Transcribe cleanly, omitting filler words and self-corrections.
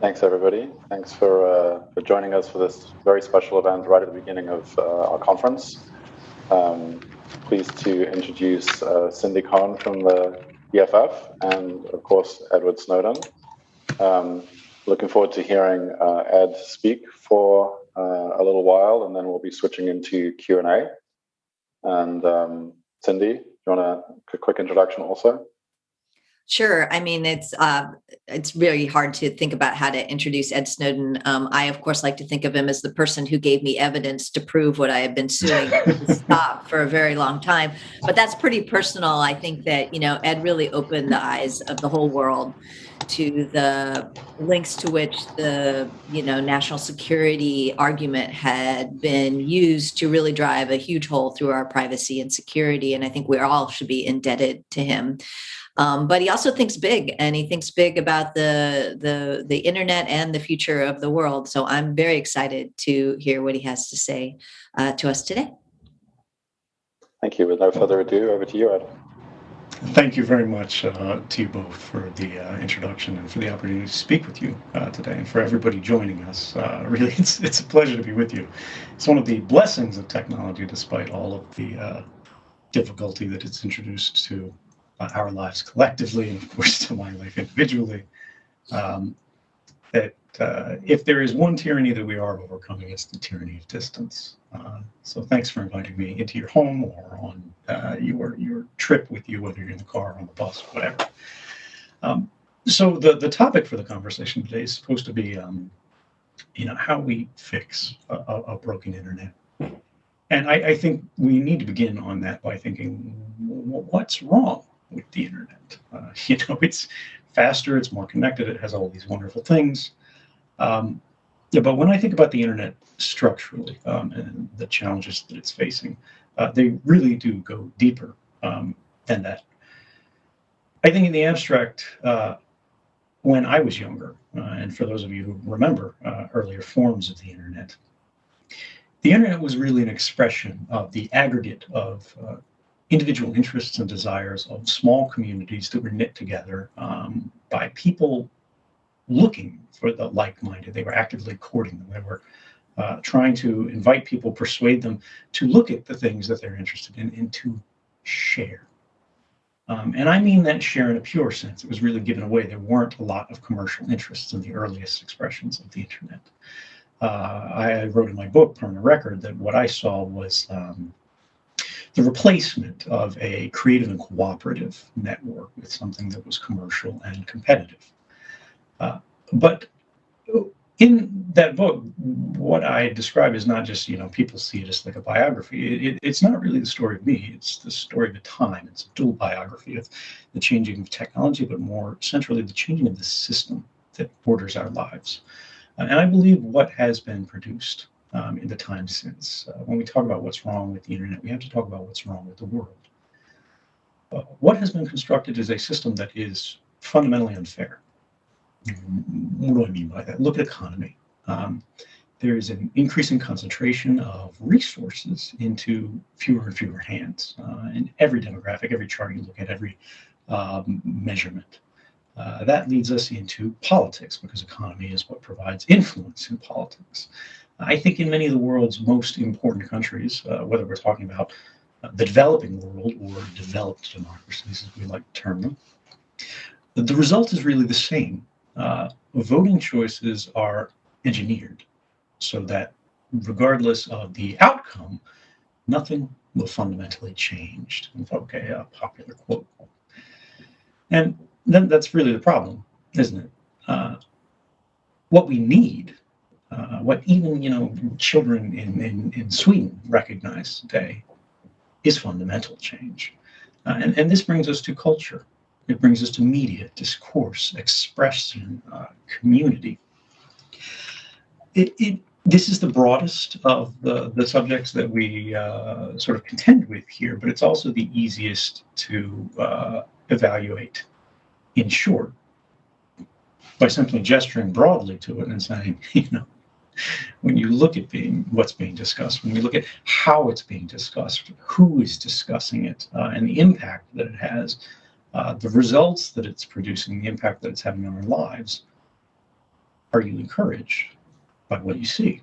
Thanks, everybody. Thanks for joining us for this very special event right at the beginning of our conference. Pleased to introduce Cindy Cohn from the EFF and, of course, Edward Snowden. Looking forward to hearing Ed speak for a little while, and then we'll be switching into Q&A. And Cindy, do you want a quick introduction also? Sure. I mean, it's really hard to think about how to introduce Ed Snowden. I, of course, like to think of him as the person who gave me evidence to prove what I have been suing to stop for a very long time. But that's pretty personal. I think that, Ed really opened the eyes of the whole world to the links to which the, national security argument had been used to really drive a huge hole through our privacy and security. And I think we all should be indebted to him. But he also thinks big, and he thinks big about the internet and the future of the world. So I'm very excited to hear what he has to say to us today. Thank you. With no further ado, over to you, Ed. Thank you very much to you both for the introduction and for the opportunity to speak with you today, and for everybody joining us. Really, it's a pleasure to be with you. It's one of the blessings of technology, despite all of the difficulty that it's introduced to our lives collectively, and of course to my life individually, that if there is one tyranny that we are overcoming, it's the tyranny of distance. So thanks for inviting me into your home or on your trip with you, whether you're in the car, on the bus, whatever. So the topic for the conversation today is supposed to be, how we fix a broken internet. And I think we need to begin on that by thinking, what's wrong with the internet? It's faster, it's more connected, it has all these wonderful things. But when I think about the internet structurally and the challenges that it's facing, they really do go deeper than that. I think in the abstract, when I was younger, and for those of you who remember earlier forms of the internet was really an expression of the aggregate of individual interests and desires of small communities that were knit together by people looking for the like-minded. They were actively courting them. They were trying to invite people, persuade them to look at the things that they're interested in and to share. And I mean that share in a pure sense. It was really given away. There weren't a lot of commercial interests in the earliest expressions of the internet. I wrote in my book, Permanent Record, that what I saw was the replacement of a creative and cooperative network with something that was commercial and competitive. But in that book, what I describe is not just, people see it as like a biography. It's not really the story of me. It's the story of a time. It's a dual biography of the changing of technology, but more centrally, the changing of the system that borders our lives. And I believe what has been produced in the time since. When we talk about what's wrong with the internet, we have to talk about what's wrong with the world. What has been constructed is a system that is fundamentally unfair. What do I mean by that? Look at economy. There is an increasing concentration of resources into fewer and fewer hands. In every demographic, every chart you look at, every measurement. That leads us into politics, because economy is what provides influence in politics. I think in many of the world's most important countries, whether we're talking about the developing world or developed democracies, as we like to term them, the result is really the same. Voting choices are engineered so that regardless of the outcome, nothing will fundamentally change. Okay, a popular quote. And then that's really the problem, isn't it? What we need, what even children in Sweden recognize today, is fundamental change. And this brings us to culture. It brings us to media, discourse, expression, community. This is the broadest of the subjects that we sort of contend with here, but it's also the easiest to evaluate in short, by simply gesturing broadly to it and saying, when you look at what's being discussed, when you look at how it's being discussed, who is discussing it, and the impact that it has, the results that it's producing, the impact that it's having on our lives, are you encouraged by what you see?